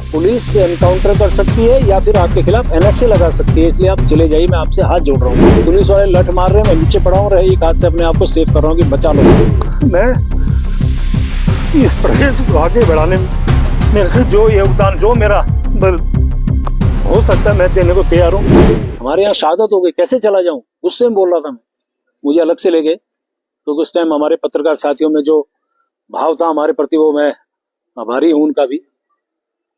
Police encounter कर सकती है या फिर आपके खिलाफ एनएसए लगा सकती है, इसलिए आप चले जाइए, मैं आपसे हाथ जोड़ रहा हूँ। पुलिस वाले लठ मार रहे हैं, मैं नीचे पड़ा हूँ, एक हाथ से अपने आप को सेव कर रहा हूँ कि बचा लो। मैं इस प्रदेश को आगे बढ़ाने में मेरे से जो योगदान जो मेरा हो सकता है मैं देने को तैयार हूँ। हमारे यहाँ शहादत हो गई, कैसे चला जाऊं, गुस्से में बोल रहा था मैं, मुझे अलग से ले गए। तो उस टाइम हमारे पत्रकार साथियों में जो भाव था हमारे प्रति, वो मैं आभारी हूं उनका भी।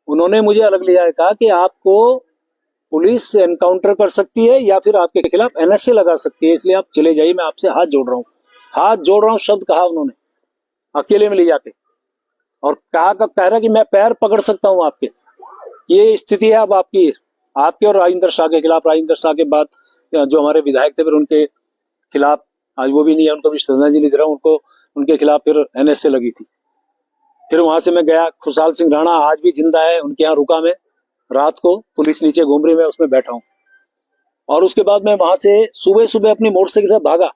उन्होंने मुझे अलग लिया है, कहा कि आपको पुलिस एनकाउंटर कर सकती है या फिर आपके खिलाफ एनएसए लगा सकती है, इसलिए आप चले जाइए, मैं आपसे हाथ जोड़ रहा हूँ। हाथ जोड़ रहा हूँ शब्द कहा उन्होंने, अकेले में ले जाके, और कह रहा कि मैं पैर पकड़ सकता हूँ आपके। ये स्थिति है अब आपके और राजेंद्र शाह के खिलाफ। राजेंद्र शाह के बाद जो हमारे विधायक थे, फिर उनके खिलाफ, आज वो भी नहीं है, उनको भी श्रद्धांजलि दे रहा हूं, उनके खिलाफ फिर एनएसए लगी थी। फिर वहां से मैं गया, खुशहाल सिंह राणा आज भी जिंदा है, उनके यहाँ रुका मैं रात को, पुलिस नीचे घूम रही, मैं उसमें बैठा हूँ। और उसके बाद मैं वहां से सुबह सुबह अपनी मोटरसाइकिल के साथ भागा,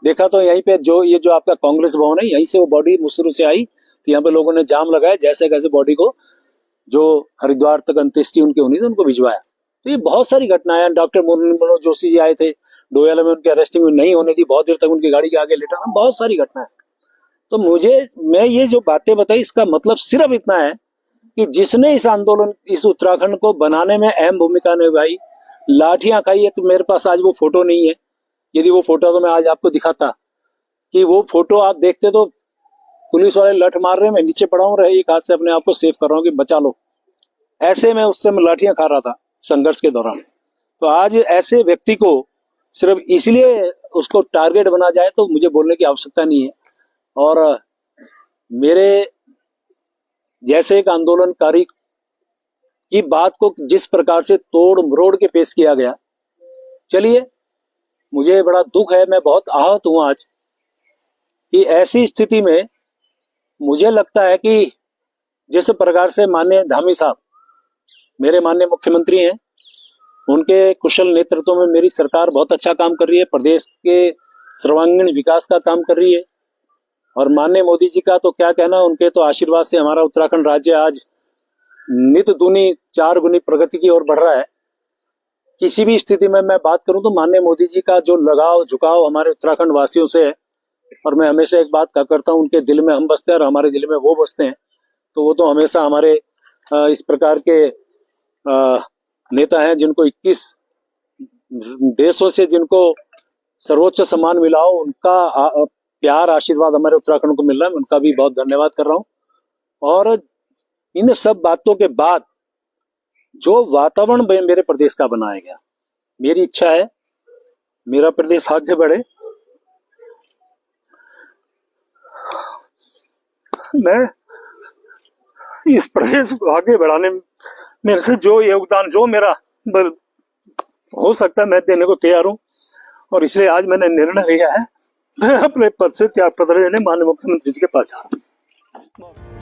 देखा तो यहीं पे ये जो आपका कांग्रेस भवन है, यहीं से वो बॉडी मुसरू से आई। तो यहाँ पे लोगों ने जाम लगाया, जैसे कैसे बॉडी को जो हरिद्वार तक अंत्येष्टि उनकी होनी थी, उनको भिजवाया। तो ये बहुत सारी घटनाएं। डॉक्टर मनोज जोशी जी आए थे डोयाला में, उनकी अरेस्टिंग नहीं होने दी, बहुत देर तक उनकी गाड़ी के आगे लेटा, बहुत सारी घटनाएं। तो मैं ये जो बातें बताई, इसका मतलब सिर्फ इतना है कि जिसने इस आंदोलन, इस उत्तराखंड को बनाने में अहम भूमिका निभाई, लाठियां खाई है। तो मेरे पास आज वो फोटो नहीं है, यदि वो फोटो तो मैं आज आपको दिखाता, कि वो फोटो आप देखते तो पुलिस वाले लठ मार रहे हैं, मैं नीचे पड़ा हूँ, एक हाथ से अपने आप को सेव कर रहा हूँ कि बचा लो। ऐसे मैं उस समय लाठियां खा रहा था संघर्ष के दौरान। तो आज ऐसे व्यक्ति को सिर्फ इसलिए उसको टारगेट बना जाए तो मुझे बोलने की आवश्यकता नहीं है। और मेरे जैसे एक आंदोलनकारी की बात को जिस प्रकार से तोड़ मरोड़ के पेश किया गया, चलिए, मुझे बड़ा दुख है, मैं बहुत आहत हूं आज कि ऐसी स्थिति में मुझे लगता है कि जिस प्रकार से माननीय धामी साहब, मेरे माननीय मुख्यमंत्री हैं, उनके कुशल नेतृत्व में मेरी सरकार बहुत अच्छा काम कर रही है, प्रदेश के सर्वांगीण विकास का काम कर रही है। और माननीय मोदी जी का तो क्या कहना, उनके तो आशीर्वाद से हमारा उत्तराखंड राज्य आज नित दूनी 4 गुनी प्रगति की ओर बढ़ रहा है। किसी भी स्थिति में मैं बात करूं तो माननीय मोदी जी का जो लगाव झुकाव हमारे उत्तराखंड वासियों से है, और मैं हमेशा एक बात करता हूं, उनके दिल में हम बसते हैं और हमारे दिल में वो बसते हैं। तो वो तो हमेशा हमारे इस प्रकार के नेता हैं जिनको 21 देशों से जिनको सर्वोच्च सम्मान मिला हो, उनका प्यार आशीर्वाद हमारे उत्तराखंड को मिल रहा है, मैं उनका भी बहुत धन्यवाद कर रहा हूं। और इन सब बातों के बाद जो वातावरण मेरे प्रदेश का बनाया गया, मेरी इच्छा है मेरा प्रदेश आगे बढ़े। मैं इस प्रदेश को आगे बढ़ाने में मेरे से जो योगदान जो मेरा हो सकता है मैं देने को तैयार हूं। और इसलिए आज मैंने निर्णय लिया है, मैं अपने पद से त्याग पत्र देने माननीय मुख्यमंत्री जी के पास जा रहा हूं।